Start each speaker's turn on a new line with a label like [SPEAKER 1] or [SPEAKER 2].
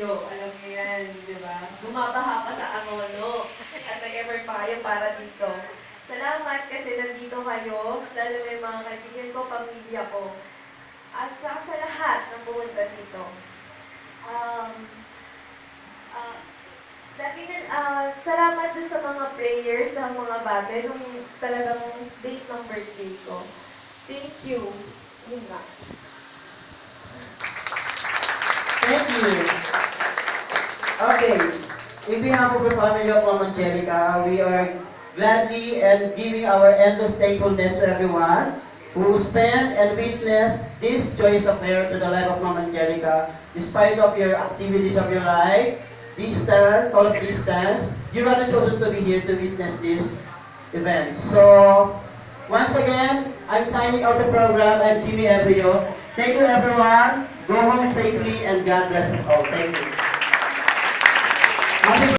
[SPEAKER 1] Bagyo. Alam niyo yan, di ba? Bumabaha pa sa Angono at nag-ever pa kayo para dito. Salamat kasi nandito kayo, lalo na yung mga kaibigan ko, pamilya ko, at sa lahat na pumunta dito. Salamat doon sa mga prayers, sa mga bagay, nung talagang date ng birthday ko. Thank you. Yun nga.
[SPEAKER 2] Thank you. Okay. In behalf of the family of Mama Angelica, we are gladly and giving our endless thankfulness to everyone who spent and witnessed this joyous affair to the life of Mama Angelica. Despite of your activities of your life, distance, all of distance, you rather chosen to be here to witness this event. So, once again, I'm signing out the program. I'm Jimmy Ebrio. Thank you everyone. Go home safely and God bless us all. Thank you.